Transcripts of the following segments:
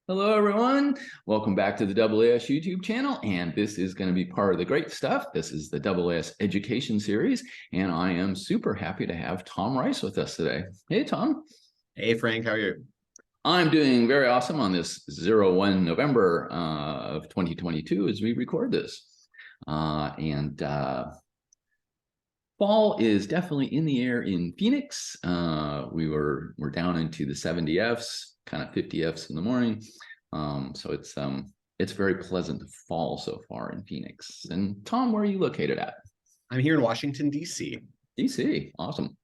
Hello, everyone. Welcome back to the AAS YouTube channel. And this is going to be part of the great stuff. This is the AAS Education Series. And I am super happy to have Tom Rice with us today. Hey, Tom. Hey, Frank, how are you? I'm doing very awesome on this 01 November of 2022 as we record this. Fall is definitely in the air in Phoenix. We're down into the 70Fs, kind of 50Fs in the morning. So it's very pleasant fall so far in Phoenix. And Tom, where are you located at? I'm here in Washington, D.C. DC, awesome.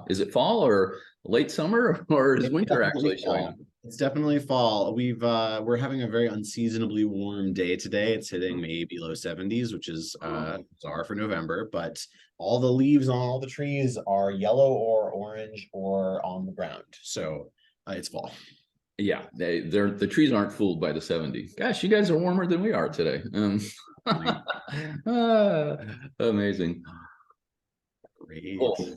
Is it fall or late summer, or is winter actually showing up? It's definitely fall. We're having a very unseasonably warm day today. It's hitting maybe low 70s, which is bizarre for November, but all the leaves on all the trees are yellow or orange or on the ground. So it's fall. Yeah, the trees aren't fooled by the 70. Gosh, you guys are warmer than we are today. Amazing. Great. Cool.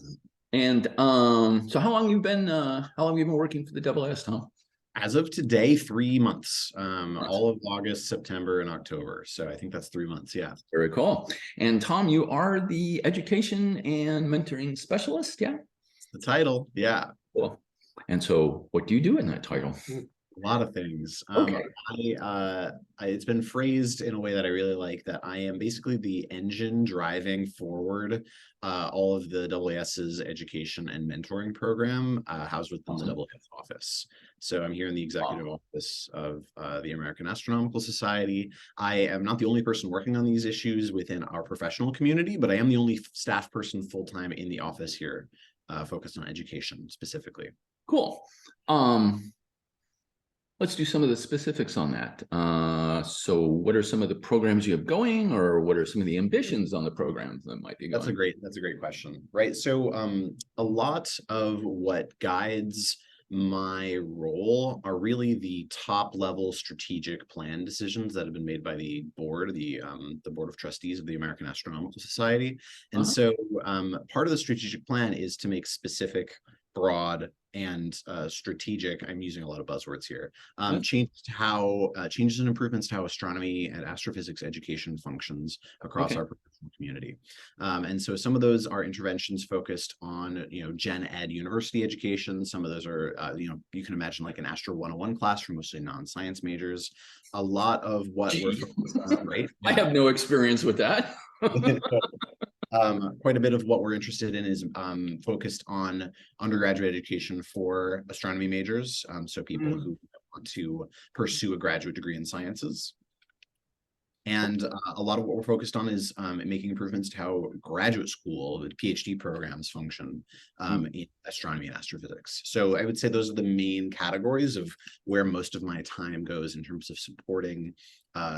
And so how long have you been working for the AAS, Tom? As of today, 3 months. All of August, September, and October. So I think that's 3 months. Yeah. Very cool. And Tom, you are the education and mentoring specialist, yeah? It's the title. Yeah. Cool. And so what do you do in that title? A lot of things. Okay. It's been phrased in a way that I really like, that I am basically the engine driving forward all of the AAS's education and mentoring program housed within the AAS office. So I'm here in the executive office of the American Astronomical Society. I am not the only person working on these issues within our professional community, but I am the only staff person full-time in the office here, focused on education specifically. Cool. Let's do some of the specifics on that. So what are some of the programs you have going, or what are some of the ambitions on the programs that might be going? That's a great question, right? So a lot of what guides my role are really the top level strategic plan decisions that have been made by the board, the board of trustees of the American Astronomical Society. And so part of the strategic plan is to make specific, broad, and strategic, I'm using a lot of buzzwords here, changes and improvements to how astronomy and astrophysics education functions across our professional community. And so some of those are interventions focused on, gen ed university education. Some of those are, you can imagine like an Astro 101 class for mostly non-science majors. A lot of what we're focused on, right? I have no experience with that. Quite a bit of what we're interested in is focused on undergraduate education for astronomy majors. So people who want to pursue a graduate degree in sciences. And a lot of what we're focused on is making improvements to how graduate school, the PhD programs function in astronomy and astrophysics. So I would say those are the main categories of where most of my time goes in terms of supporting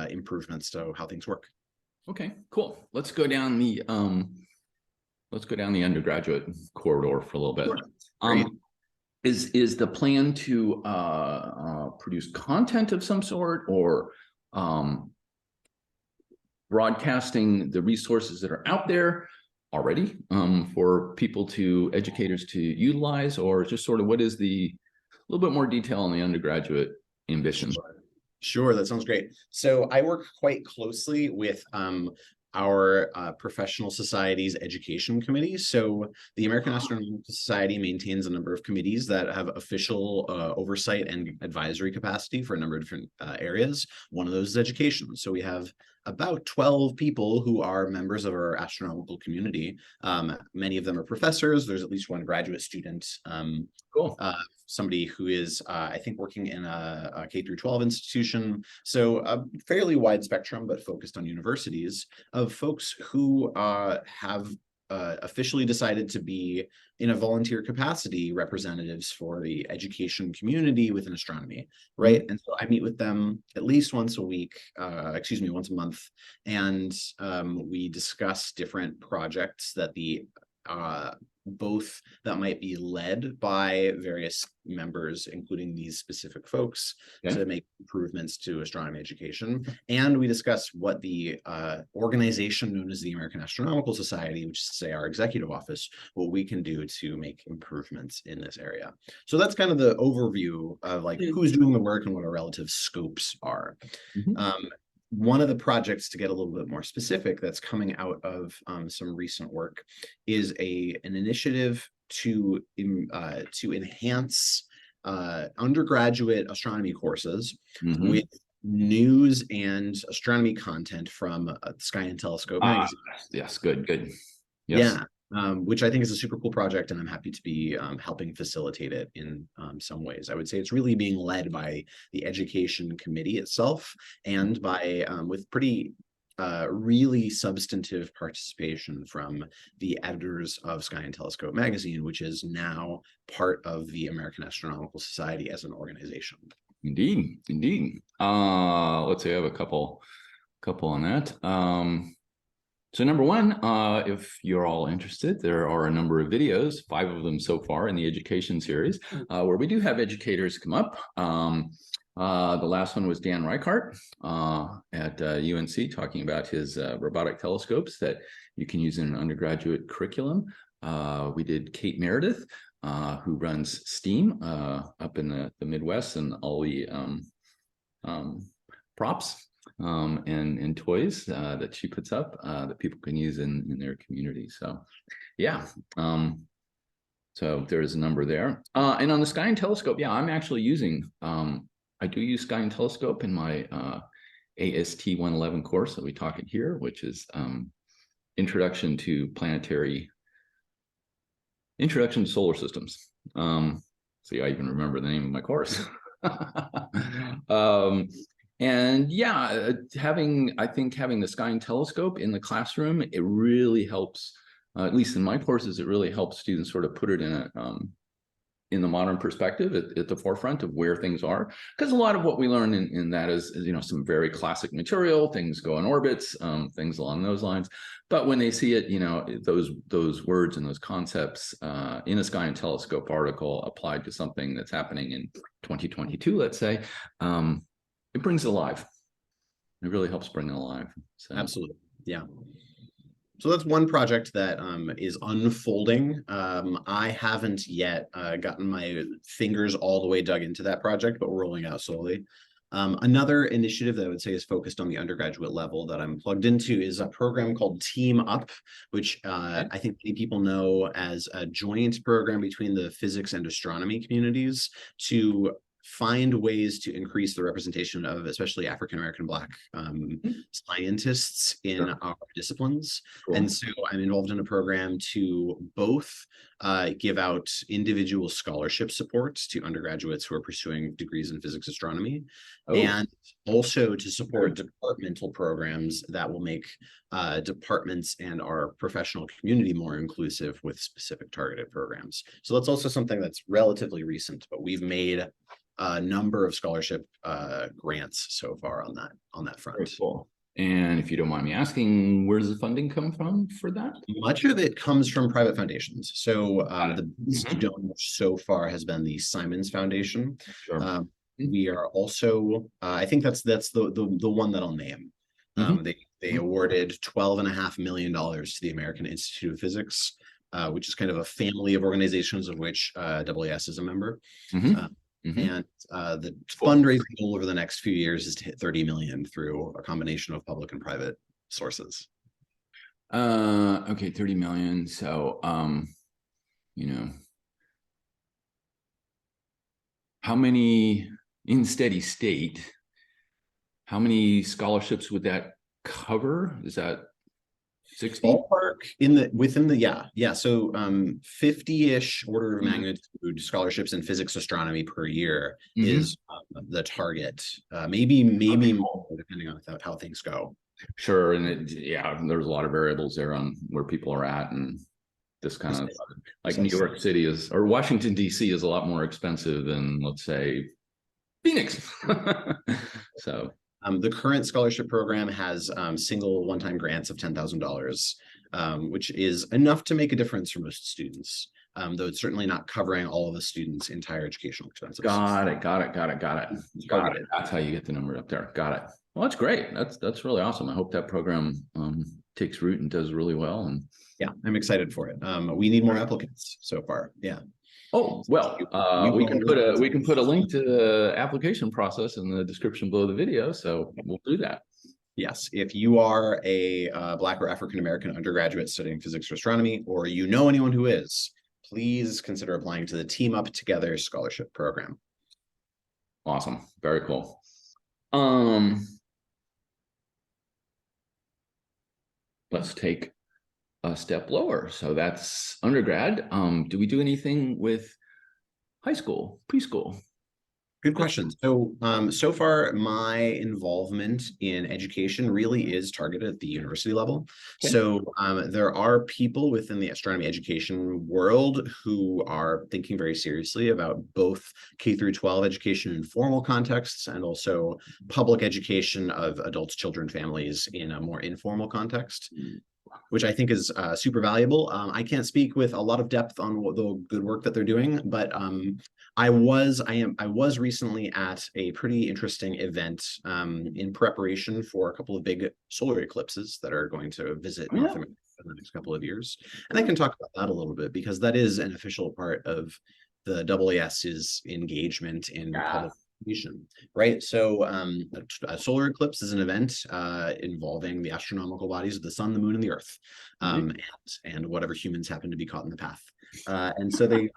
improvements to how things work. Okay, cool. Let's go down the undergraduate corridor for a little bit. Sure. Is the plan to produce content of some sort, or broadcasting the resources that are out there already for educators to utilize, or just sort of what is a little bit more detail on the undergraduate ambitions? Sure, that sounds great. So I work quite closely with our professional society's education committee. So the American Astronomical Society maintains a number of committees that have official oversight and advisory capacity for a number of different areas. One of those is education. So we have about 12 people who are members of our astronomical community. Many of them are professors. There's at least one graduate student. Cool. Somebody who is, I think, working in a K-12 institution. So a fairly wide spectrum, but focused on universities, of folks who have officially decided to be, in a volunteer capacity, representatives for the education community within astronomy, right? And so I meet with them at least once a week, once a month, and we discuss different projects that the both that might be led by various members, including these specific folks, to make improvements to astronomy education. And we discuss what the organization known as the American Astronomical Society, which is to say our executive office, what we can do to make improvements in this area. So that's kind of the overview of like who's doing the work and what our relative scopes are. One of the projects, to get a little bit more specific, that's coming out of some recent work is an initiative to enhance undergraduate astronomy courses with news and astronomy content from Sky and Telescope magazine. Yes, good. Yes. Yeah. Which I think is a super cool project, and I'm happy to be helping facilitate it in some ways. I would say it's really being led by the Education Committee itself, and by with pretty really substantive participation from the editors of Sky and Telescope magazine, which is now part of the American Astronomical Society as an organization. Indeed. Let's see, I have a couple on that. So number one, if you're all interested, there are a number of videos, 5 of them so far in the education series, where we do have educators come up. The last one was Dan Reichart at UNC, talking about his robotic telescopes that you can use in an undergraduate curriculum. We did Kate Meredith, who runs STEAM up in the Midwest, and all the props and toys that she puts up that people can use in their community. So yeah, so there's a number there. And on the Sky and Telescope, yeah, I'm actually using, I do use Sky and Telescope in my AST 111 course that we talk in here, which is Introduction to Solar Systems. See, I even remember the name of my course. And yeah, I think having the Sky and Telescope in the classroom, it really helps, at least in my courses, it really helps students sort of put it in the modern perspective at the forefront of where things are. Because a lot of what we learn in that is, you know, some very classic material, things go in orbits, things along those lines. But when they see it, you know, those words and those concepts in a Sky and Telescope article applied to something that's happening in 2022, let's say, it brings it alive. It really helps bring it alive. So. Absolutely. Yeah. So that's one project that is unfolding. I haven't yet gotten my fingers all the way dug into that project, but we're rolling out slowly. Another initiative that I would say is focused on the undergraduate level that I'm plugged into is a program called Team Up, which I think many people know as a joint program between the physics and astronomy communities to find ways to increase the representation of especially African-American Black scientists in our disciplines. Cool. And so I'm involved in a program to both give out individual scholarship support to undergraduates who are pursuing degrees in physics astronomy, and also to support departmental programs that will make departments and our professional community more inclusive with specific targeted programs. So that's also something that's relatively recent, but we've made a number of scholarship grants so far on that front. Very cool. And if you don't mind me asking, where does the funding come from for that? Much of it comes from private foundations. So the biggest donor so far has been the Simons Foundation. Sure. We are also, I think that's the one that I'll name. They awarded $12.5 million to the American Institute of Physics, which is kind of a family of organizations of which AAS is a member. And the fundraising goal over the next few years is to hit 30 million through a combination of public and private sources. Okay, 30 million. So, you know, how many in steady state, how many scholarships would that cover? Is that 60? Ballpark within the yeah. So 50-ish order of magnitude scholarships in physics astronomy per year is the target. Maybe more depending on how things go. Sure, and there's a lot of variables there on where people are at, and this kind of like New York City or Washington D.C. is a lot more expensive than, let's say, Phoenix. So. The current scholarship program has single one-time grants of $10,000. which is enough to make a difference for most students, though it's certainly not covering all of the students' entire educational expenses. Got it. That's how you get the number up there. Got it. Well, that's great. That's really awesome. I hope that program takes root and does really well. And yeah, I'm excited for it. We need more applicants so far. Yeah. Oh, well, we can put a link to the application process in the description below the video. So we'll do that. Yes, if you are a Black or African-American undergraduate studying physics or astronomy, or you know anyone who is, please consider applying to the Team Up Together scholarship program. Awesome. Very cool. Let's take a step lower. So that's undergrad. Do we do anything with high school, preschool? Good question. So, so far, my involvement in education really is targeted at the university level. Okay. So, there are people within the astronomy education world who are thinking very seriously about both K through 12 education in formal contexts and also public education of adults, children, families in a more informal context, which I think is super valuable. I can't speak with a lot of depth on the good work that they're doing, but I was recently at a pretty interesting event in preparation for a couple of big solar eclipses that are going to visit North America in the next couple of years. And I can talk about that a little bit because that is an official part of the AAS's engagement in public education, right? So a solar eclipse is an event involving the astronomical bodies of the sun, the moon, and the earth, and whatever humans happen to be caught in the path. And so they,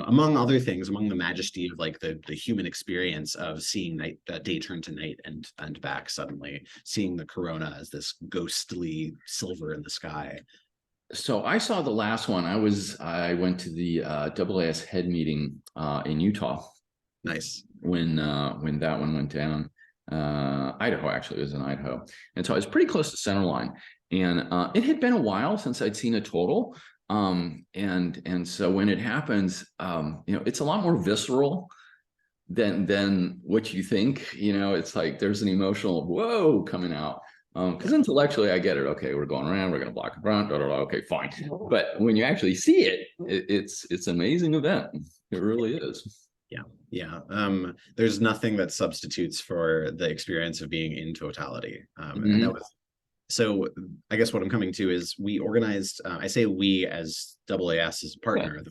among other things, among the majesty of like the human experience of seeing day turn to night and back suddenly, seeing the corona as this ghostly silver in the sky. So I saw the last one. I went to the AAS head meeting in Utah. Nice. When that one went down, Idaho, actually, it was in Idaho, and so I was pretty close to centerline, and it had been a while since I'd seen a total, and so when it happens, it's a lot more visceral than what you think. It's like there's an emotional whoa coming out, because intellectually I get it. Okay, we're going around, we're going to block the front, okay, fine. But when you actually see it, it's an amazing event. It really is. Yeah. There's nothing that substitutes for the experience of being in totality. And that was, so I guess what I'm coming to is we organized, I say we as AAS as a partner,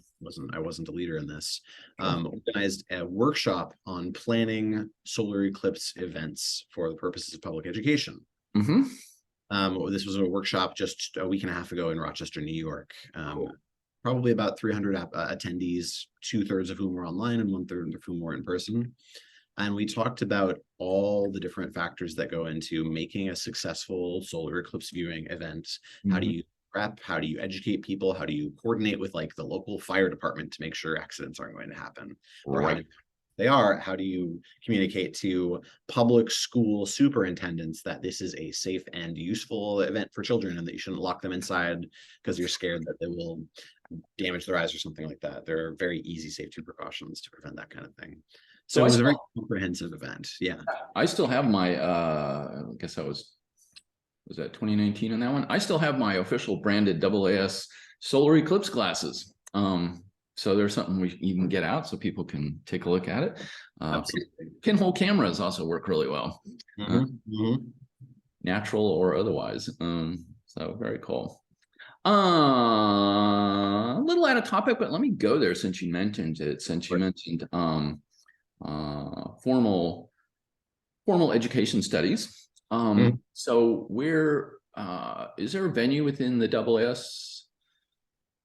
I wasn't a leader in this, organized a workshop on planning solar eclipse events for the purposes of public education. This was a workshop just a week and a half ago in Rochester, New York. Probably about 300 attendees, 2/3 of whom were online and 1/3 of whom were in person. And we talked about all the different factors that go into making a successful solar eclipse viewing event. How do you prep? How do you educate people? How do you coordinate with like the local fire department to make sure accidents aren't going to happen? Or how do you communicate to public school superintendents that this is a safe and useful event for children and that you shouldn't lock them inside because you're scared that they will damage their eyes or something like that? There are very easy safety precautions to prevent that kind of thing. So it was a very comprehensive event. Yeah. I still have my, I guess was that 2019 on that one? I still have my official branded AAS solar eclipse glasses. So there's something you can get out so people can take a look at it. Pinhole cameras also work really well. Natural or otherwise. So very cool. A little out of topic, but let me go there since you mentioned it. Since you mentioned formal education studies. So where is there a venue within the AAS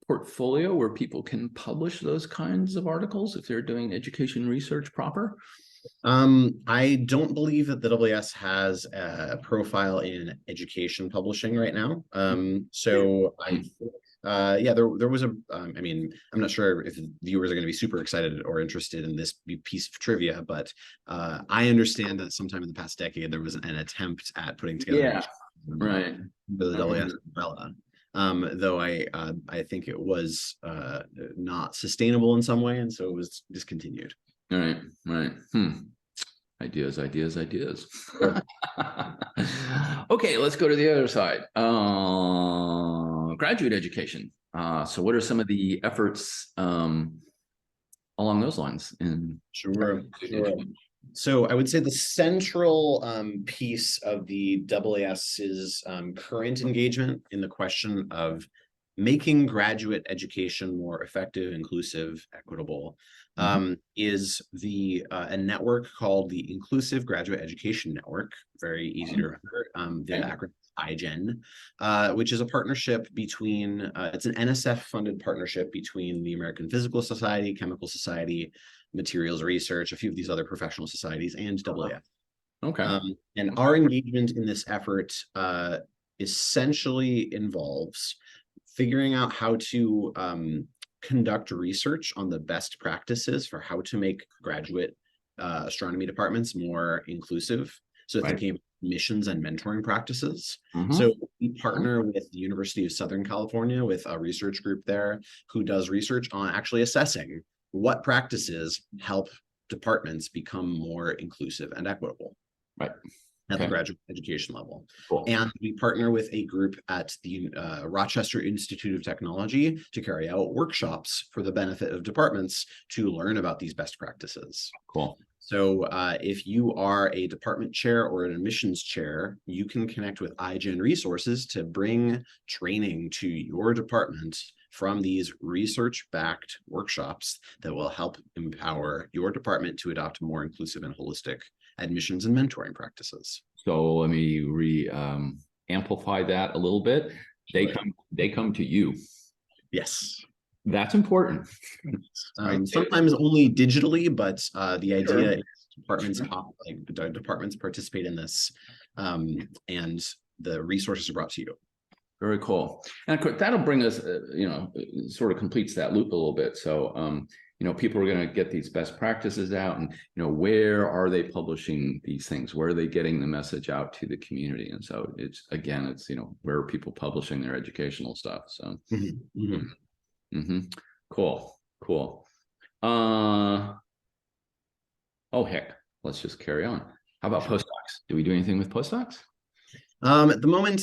portfolio where people can publish those kinds of articles if they're doing education research proper? I don't believe that the AAS has a profile in education publishing right now. So there was I mean, I'm not sure if viewers are going to be super excited or interested in this piece of trivia, but I understand that sometime in the past decade, there was an attempt at putting together the AAS umbrella. Though I think it was not sustainable in some way, and so it was discontinued. Right. Ideas. Okay, let's go to the other side. graduate education. So what are some of the efforts along those lines? Sure. So I would say the central piece of the AAS's current engagement in the question of making graduate education more effective, inclusive, equitable, is a network called the Inclusive Graduate Education Network. Very easy to remember. The acronym IGEN, which is a partnership between, it's an NSF-funded partnership between the American Physical Society, Chemical Society, Materials Research, a few of these other professional societies, and AAS. Okay. And our engagement in this effort essentially involves figuring out how to conduct research on the best practices for how to make graduate astronomy departments more inclusive. So thinking of missions and mentoring practices. So we partner with the University of Southern California with a research group there who does research on actually assessing what practices help departments become more inclusive and equitable at the graduate education level. And we partner with a group at the Rochester Institute of Technology to carry out workshops for the benefit of departments to learn about these best practices. So if you are a department chair or an admissions chair, you can connect with IGEN resources to bring training to your department from these research-backed workshops that will help empower your department to adopt more inclusive and holistic admissions and mentoring practices. So let me amplify that a little bit. They come to you. Yes. That's important. Sometimes only digitally, but the idea is departments participate in this, and the resources are brought to you. Very cool. And of course, that'll bring us, sort of completes that loop a little bit. So, people are going to get these best practices out, and, where are they publishing these things? Where are they getting the message out to the community? And so it's, where are people publishing their educational stuff? So, cool. Oh, heck, let's just carry on. How about postdocs? Do we do anything with postdocs? At the moment,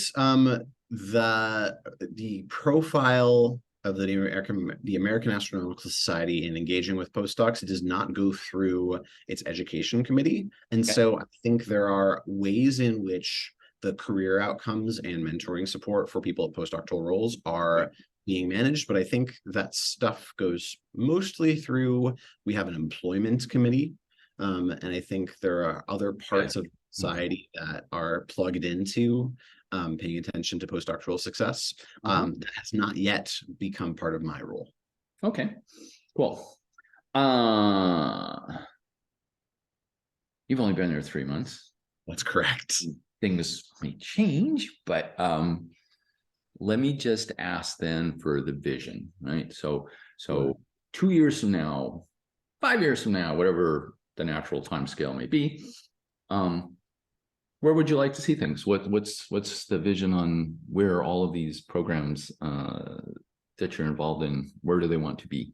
the profile of the American Astronomical Society in engaging with postdocs does not go through its education committee. And so I think there are ways in which the career outcomes and mentoring support for people at postdoctoral roles are being managed. But I think that stuff goes mostly through, we have an employment committee. And I think there are other parts of society that are plugged into paying attention to postdoctoral success. That has not yet become part of my role. Okay, cool. You've only been there 3 months. That's correct. Things may change, but let me just ask then for the vision, right? So 2 years from now, 5 years from now, whatever the natural time scale may be, where would you like to see things? What's the vision on where all of these programs that you're involved in, where do they want to be?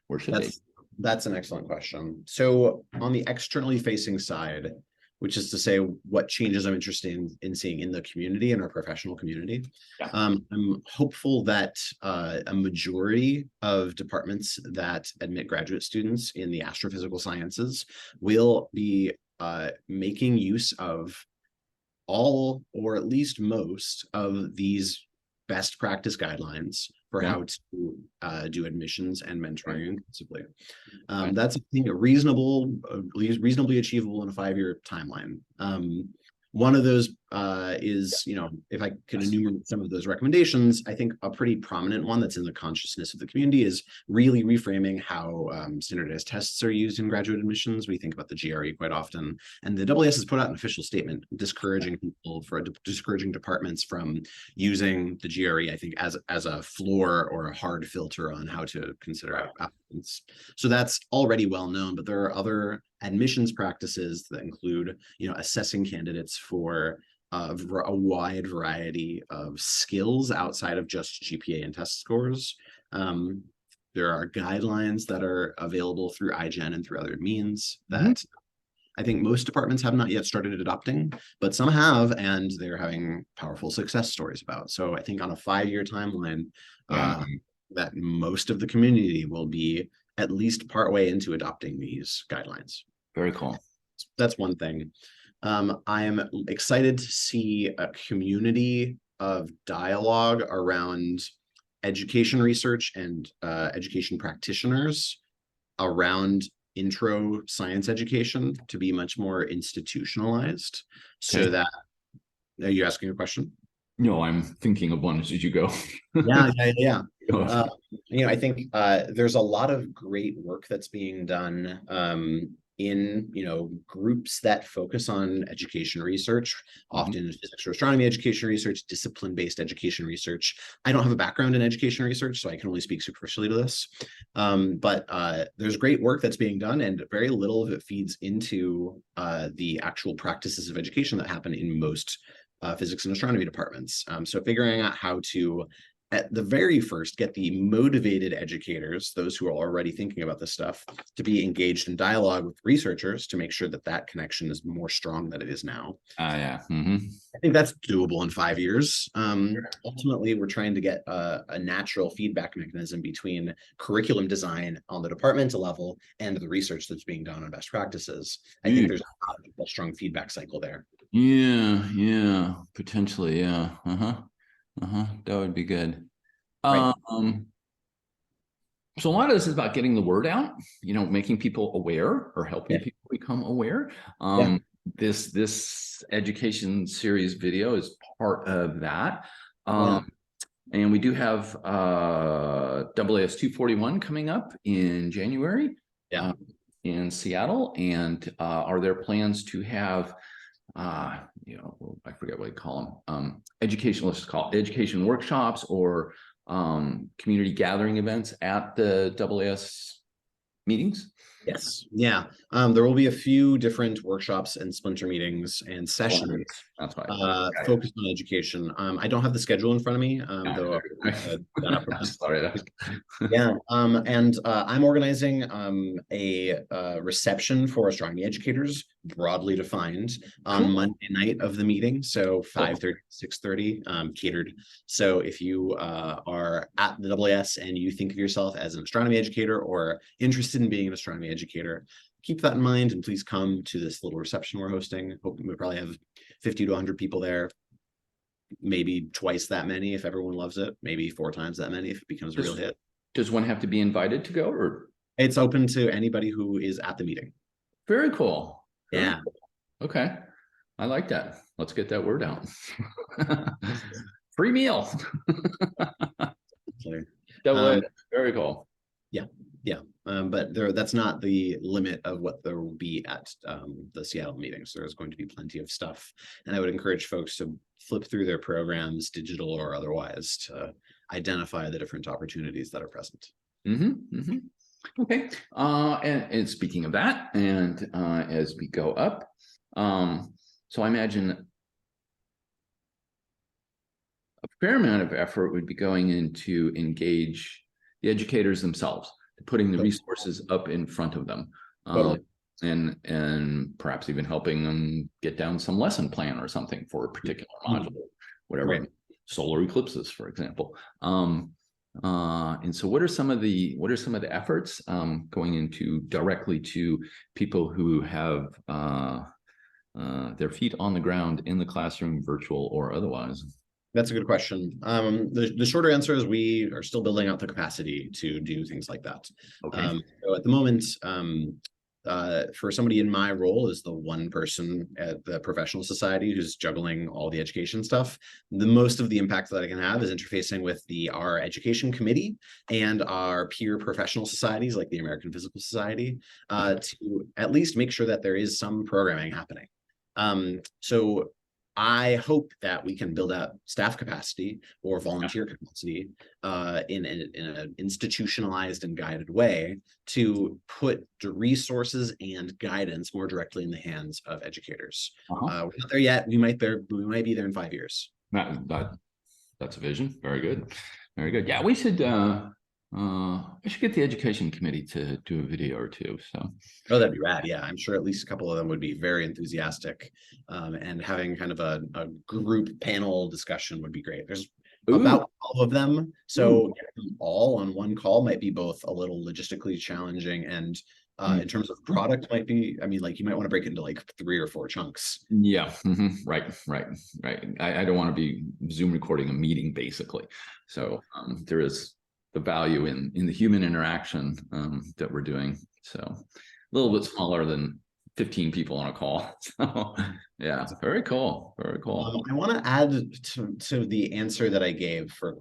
Where should they? That's an excellent question. So on the externally facing side, which is to say what changes I'm interested in seeing in the community, in our professional community, I'm hopeful that a majority of departments that admit graduate students in the astrophysical sciences will be making use of all, or at least most, of these best practice guidelines for how to do admissions and mentoring inclusively. That's, I think, reasonably achievable in a 5-year timeline. One of those is, if I could enumerate some of those recommendations, I think a pretty prominent one that's in the consciousness of the community is really reframing how standardized tests are used in graduate admissions. We think about the GRE quite often, and the AAS has put out an official statement discouraging departments from using the GRE, I think, as a floor or a hard filter on how to consider applicants. So that's already well known, but there are other admissions practices that include, assessing candidates for a wide variety of skills outside of just GPA and test scores. There are guidelines that are available through IGEN and through other means that I think most departments have not yet started adopting, but some have, and they're having powerful success stories about. So I think on a 5-year timeline, Yeah. that most of the community will be at least partway into adopting these guidelines. Very cool. That's one thing. I'm excited to see a community of dialogue around education research and education practitioners around intro science education to be much more institutionalized. So that, are you asking a question? No, I'm thinking of one as you go. Yeah. I think there's a lot of great work that's being done in groups that focus on education research, often physics or astronomy education research, discipline-based education research. I don't have a background in education research, so I can only speak superficially to this. But there's great work that's being done, and very little of it feeds into the actual practices of education that happen in most physics and astronomy departments. So figuring out how to, at the very first, get the motivated educators, those who are already thinking about this stuff, to be engaged in dialogue with researchers to make sure that that connection is more strong than it is now. Yeah. I think that's doable in 5 years. Ultimately, we're trying to get a natural feedback mechanism between curriculum design on the departmental level and the research that's being done on best practices. I think there's a strong feedback cycle there. Yeah, potentially, yeah. That would be good. Right. So a lot of this is about getting the word out, making people aware or helping people become aware. This education series video is part of that. And we do have AAS 241 coming up in January in Seattle. And are there plans to have I forget what they call them, education, let's just call it education workshops or community gathering events at the AAS meetings? Yes. Yeah. There will be a few different workshops and splinter meetings and sessions That's right. focused on education. I don't have the schedule in front of me, though. Sorry. And I'm organizing a reception for astronomy educators, broadly defined, on Monday night of the meeting, so 5:30, 6:30, catered. So if you are at the AAS and you think of yourself as an astronomy educator or interested in being an astronomy educator, keep that in mind and please come to this little reception we're hosting. We probably have 50 to 100 people there. Maybe twice that many if everyone loves it, maybe 4 times that many if it becomes a real hit. Does one have to be invited to go, or? It's open to anybody who is at the meeting. Very cool. Yeah. Okay. I like that. Let's get that word out. Free meal. Very cool. Yeah. But that's not the limit of what there will be at the Seattle meetings. There's going to be plenty of stuff. And I would encourage folks to flip through their programs, digital or otherwise, to identify the different opportunities that are present. Okay. And speaking of that, and as we go up, so I imagine a fair amount of effort would be going into engage the educators themselves, putting the resources up in front of them, and perhaps even helping them get down some lesson plan or something for a particular module, whatever, solar eclipses, for example. And so what are some of the efforts going into directly to people who have their feet on the ground in the classroom, virtual or otherwise? That's a good question. The shorter answer is we are still building out the capacity to do things like that. So at the moment, for somebody in my role as the one person at the professional society who's juggling all the education stuff, the most of the impact that I can have is interfacing with our education committee and our peer professional societies like the American Physical Society to at least make sure that there is some programming happening. So I hope that we can build out staff capacity or volunteer capacity in an institutionalized and guided way to put resources and guidance more directly in the hands of educators. We're not there yet. We might be there in 5 years. That's a vision. Very good. Very good. Yeah, we should I should get the education committee to do a video or two. So, Oh, that'd be rad. Yeah, I'm sure at least a couple of them would be very enthusiastic. And having kind of a group panel discussion would be great. There's about 12 of them. So getting them all on one call might be both a little logistically challenging and in terms of product might be, I mean, like you might want to break it into like 3 or 4 chunks. Yeah, right. I don't want to be Zoom recording a meeting, basically. So there is the value in the human interaction that we're doing. So a little bit smaller than 15 people on a call. So yeah, very cool. Very cool. I want to add to the answer that I gave for the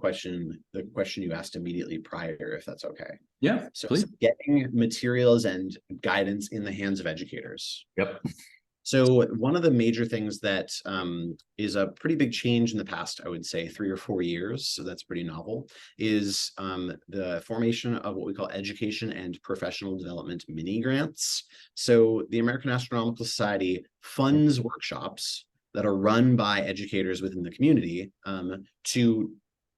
question you asked immediately prior, if that's okay. Yeah, So please. getting materials and guidance in the hands of educators. Yep. So one of the major things that is a pretty big change in the past, I would say 3 or 4 years, so that's pretty novel, is the formation of what we call education and professional development mini grants. So the American Astronomical Society funds workshops that are run by educators within the community to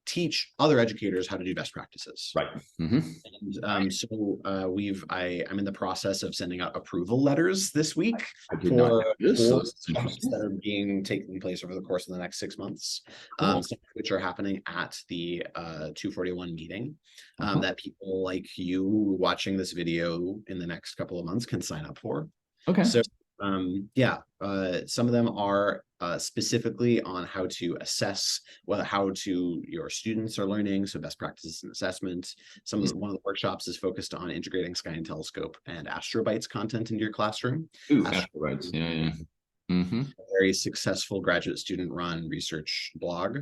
teach other educators how to do best practices. Right. And so I'm in the process of sending out approval letters this week for workshops that are taking place over the course of the next 6 months, some of which are happening at the 241 meeting that people like you watching this video in the next couple of months can sign up for. Okay. So some of them are specifically on how to assess how your students are learning, so best practices and assessment. One of the workshops is focused on integrating Sky and Telescope and Astrobites content into your classroom. Astrobites, yeah. A very successful graduate student run research blog.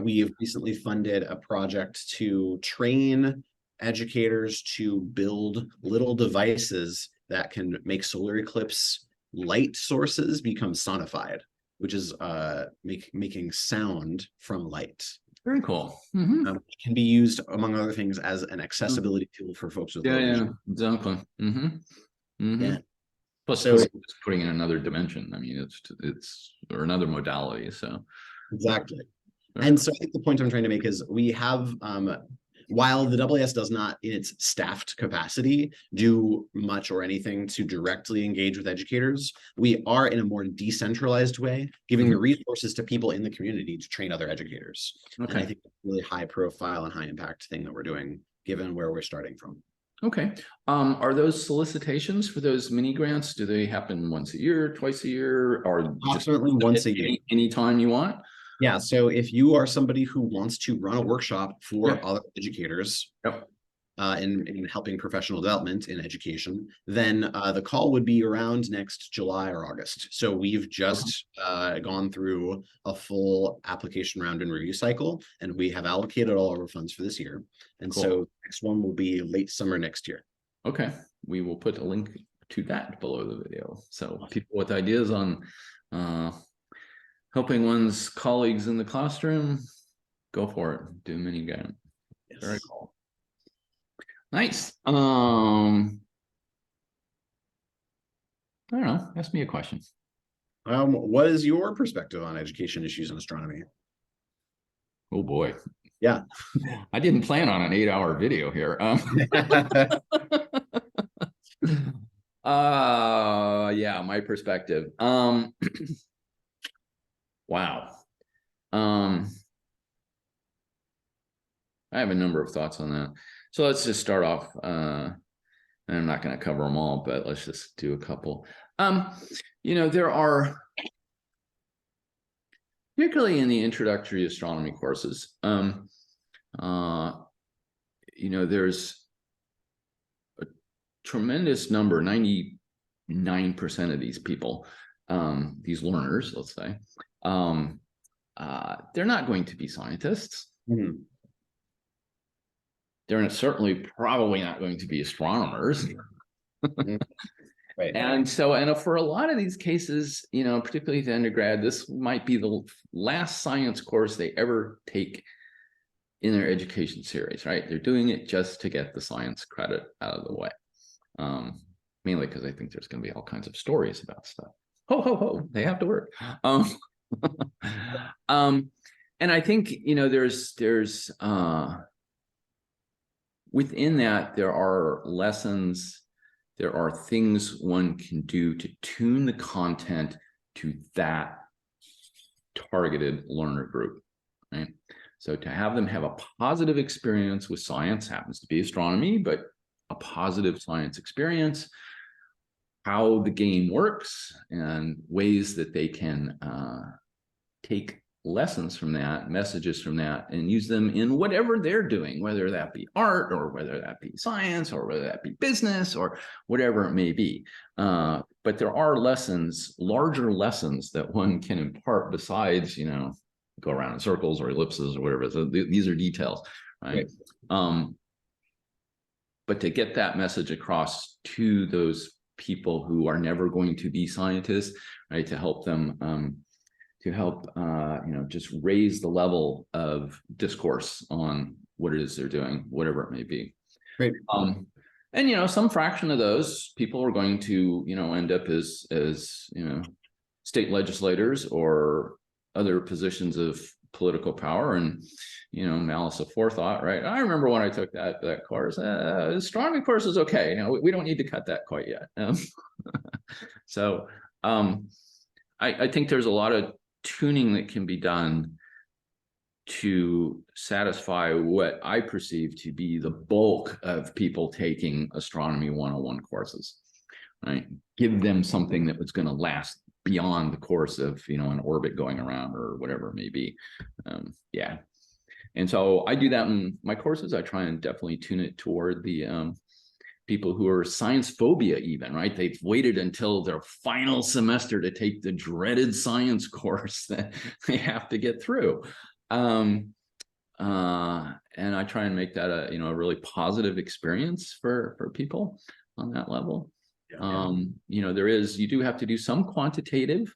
We've recently funded a project to train educators to build little devices that can make solar eclipse light sources become sonified, which is making sound from light. Very cool. It can be used, among other things, as an accessibility tool for folks with low vision. Exactly. Plus, so just putting in another dimension. I mean, it's or another modality. So exactly. And so I think the point I'm trying to make is we have while the AAS does not, in its staffed capacity, do much or anything to directly engage with educators, we are in a more decentralized way, giving the resources to people in the community to train other educators. And I think it's a really high profile and high impact thing that we're doing, given where we're starting from. Okay. Are those solicitations for those mini grants, do they happen once a year, twice a year, or approximately once a year? Anytime you want? Yeah, so if you are somebody who wants to run a workshop for other educators in helping professional development in education, then the call would be around next July or August. So we've just gone through a full application round and review cycle, and we have allocated all of our funds for this year. And so next one will be late summer next year. Okay, we will put a link to that below the video. So people with ideas on helping one's colleagues in the classroom, go for it. Do a mini grant. Very cool. Nice. I don't know. Ask me a question. What is your perspective on education issues in astronomy? Oh boy. Yeah. I didn't plan on an 8-hour video here. Yeah, my perspective. Wow. I have a number of thoughts on that. So let's just start off. And I'm not going to cover them all, but let's just do a couple. There are, particularly in the introductory astronomy courses, there's a tremendous number, 99% of these people, these learners, let's say, they're not going to be scientists. They're certainly probably not going to be astronomers. Right. And for a lot of these cases, particularly the undergrad, this might be the last science course they ever take in their education series, right? They're doing it just to get the science credit out of the way. Mainly because I think there's going to be all kinds of stories about stuff. Ho, ho, ho, they have to work. And I think, there's within that, there are lessons, there are things one can do to tune the content to that targeted learner group, right? So to have them have a positive experience with science, happens to be astronomy, but a positive science experience, how the game works, and ways that they can take lessons from that, messages from that, and use them in whatever they're doing, whether that be art or whether that be science or whether that be business or whatever it may be. But there are lessons, larger lessons that one can impart besides, go around in circles or ellipses or whatever. So these are details, right? But to get that message across to those people who are never going to be scientists, right, to help them just raise the level of discourse on what it is they're doing, whatever it may be. Right. And some fraction of those people are going to end up as state legislators or other positions of political power, and malice aforethought, right? I remember when I took that course, astronomy course is okay. We don't need to cut that quite yet. So I think there's a lot of tuning that can be done to satisfy what I perceive to be the bulk of people taking astronomy 101 courses, right? Give them something that was going to last beyond the course of, an orbit going around or whatever it may be. Yeah. And so I do that in my courses. I try and definitely tune it toward the people who are science phobia even, right? They've waited until their final semester to take the dreaded science course that they have to get through. And I try and make that a really positive experience for people on that level. You do have to do some quantitative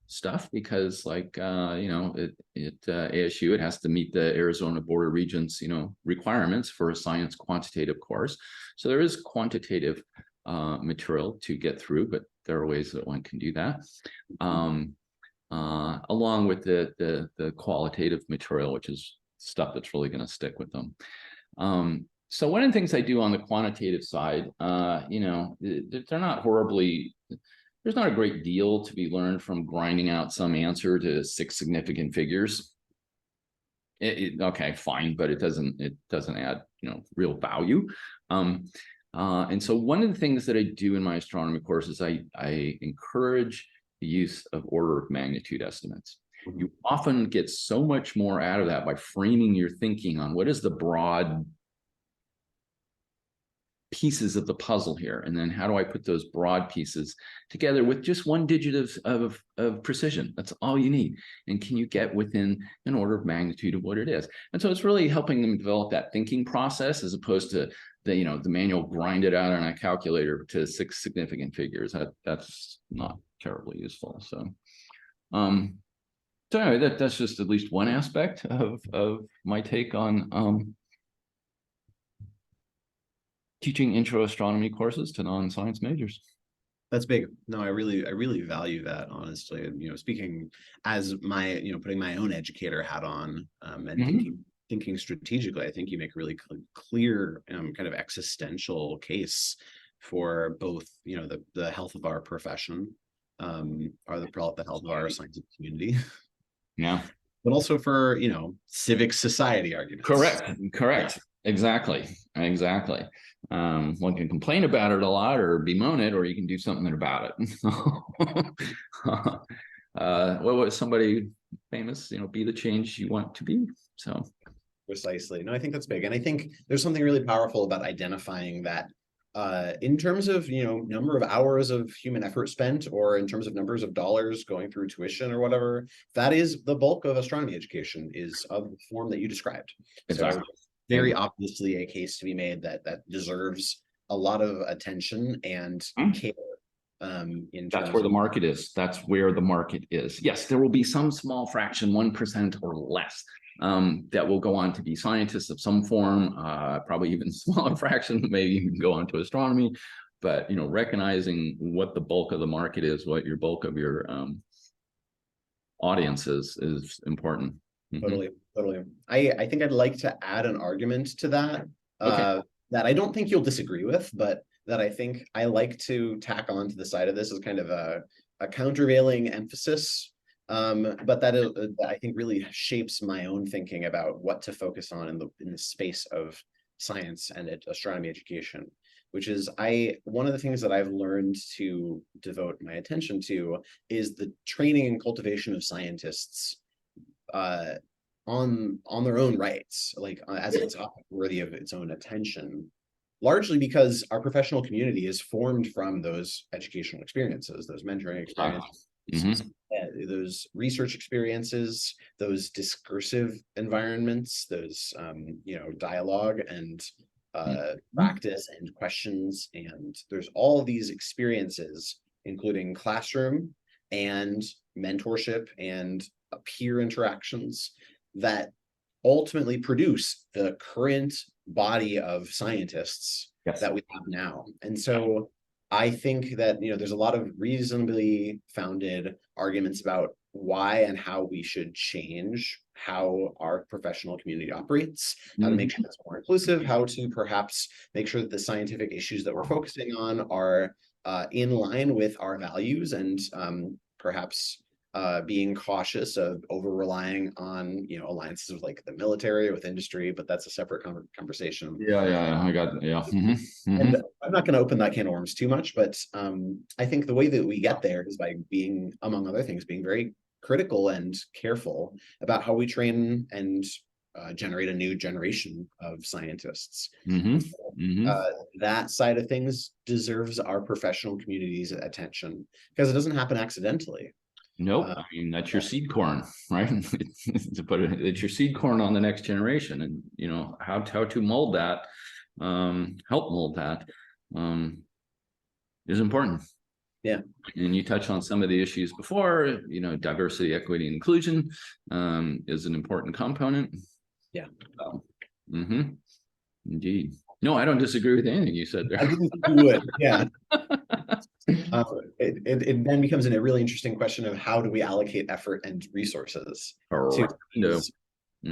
stuff because at ASU, it has to meet the Arizona Board of Regents, requirements for a science quantitative course. So there is quantitative material to get through, but there are ways that one can do that. Along with the qualitative material, which is stuff that's really going to stick with them. So one of the things I do on the quantitative side, they're not horribly, there's not a great deal to be learned from grinding out some answer to 6 significant figures. Okay, fine, but it doesn't add, real value. And so one of the things that I do in my astronomy courses, I encourage the use of order of magnitude estimates. You often get so much more out of that by framing your thinking on what is the broad pieces of the puzzle here, and then how do I put those broad pieces together with just 1 digit of precision. That's all you need, and can you get within an order of magnitude of what it is? And so it's really helping them develop that thinking process as opposed to the manual grind it out on a calculator to 6 significant figures. That's not terribly useful. So anyway, that's just at least one aspect of my take on teaching intro astronomy courses to non-science majors. That's big. No, I really value that, honestly. And speaking as my putting my own educator hat on, and thinking strategically, I think you make a really clear kind of existential case for both the health of our profession, or the health of our scientific community. Yeah. But also for civic society arguments. Correct. Exactly. One can complain about it a lot or bemoan it, or you can do something about it. What was somebody famous? Be the change you want to be. So precisely. No, I think that's big, and I think there's something really powerful about identifying that. In terms of number of hours of human effort spent, or in terms of numbers of dollars going through tuition or whatever, that is the bulk of astronomy education, is of the form that you described. exactly. So very obviously a case to be made that deserves a lot of attention and care. That's where the market is. That's where the market is. Yes, there will be some small fraction, 1% or less, that will go on to be scientists of some form, probably even smaller fraction, maybe even go on to astronomy. But recognizing what the bulk of the market is, what your bulk of your audience is important. Totally, totally. I think I'd like to add an argument to that, Okay. that I don't think you'll disagree with, but that I think I like to tack on to the side of this as kind of a countervailing emphasis. But that I think really shapes my own thinking about what to focus on in the space of science and astronomy education, which is one of the things that I've learned to devote my attention to is the training and cultivation of scientists uh, on their own rights, like as a topic worthy of its own attention, largely because our professional community is formed from those educational experiences, those mentoring experiences, Mm-hmm. those research experiences, those discursive environments, those dialogue and practice and questions, and there's all these experiences, including classroom and mentorship and peer interactions, that ultimately produce the current body of scientists Yes. that we have now. And so I think that there's a lot of reasonably founded arguments about why and how we should change how our professional community operates, how to make sure it's more inclusive, how to perhaps make sure that the scientific issues that we're focusing on are in line with our values, and perhaps being cautious of over relying on alliances with like the military or with industry, but that's a separate conversation. Yeah, I got it. Yeah. And I'm not going to open that can of worms too much, but I think the way that we get there is by being, among other things, being very critical and careful about how we train and generate a new generation of scientists. That side of things deserves our professional community's attention, because it doesn't happen accidentally. Nope. I mean, that's your seed corn, right? To put it, it's your seed corn on the next generation, and how to mold that, help mold that, is important. Yeah. And you touched on some of the issues before. Diversity, equity, and inclusion is an important component. Yeah. Indeed. No, I don't disagree with anything you said there. I didn't think you would. Yeah. It then becomes a really interesting question of how do we allocate effort and resources to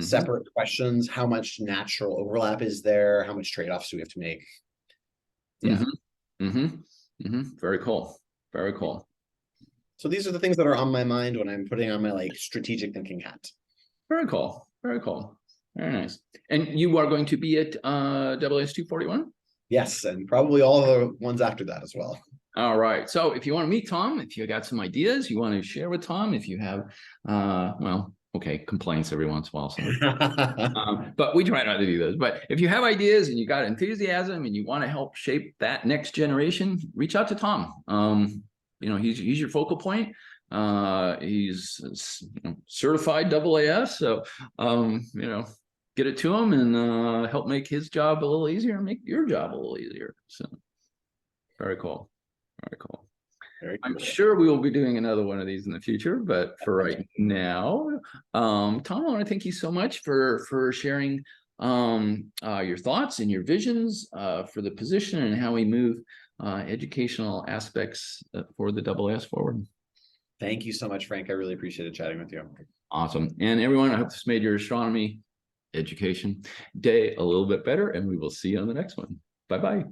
separate questions. How much natural overlap is there? How much trade-offs do we have to make? Yeah. Very cool. Very cool. So these are the things that are on my mind when I'm putting on my strategic thinking hat. Very cool. Very cool. Very nice. And you are going to be at AAS 241? Yes, and probably all the ones after that as well. All right. So if you want to meet Tom, if you got some ideas you want to share with Tom, if you have, complaints every once in a while. So. But we try not to do those. But if you have ideas and you got enthusiasm and you want to help shape that next generation, reach out to Tom. He's your focal point. He's certified AAS. So, get it to him and help make his job a little easier and make your job a little easier. So very cool. Very cool. I'm sure we will be doing another one of these in the future, but for right now, Tom, I want to thank you so much for sharing your thoughts and your visions for the position and how we move educational aspects for the AAS forward. Thank you so much, Frank. I really appreciated chatting with you. Awesome. And everyone, I hope this made your astronomy education day a little bit better, and we will see you on the next one. Bye-bye.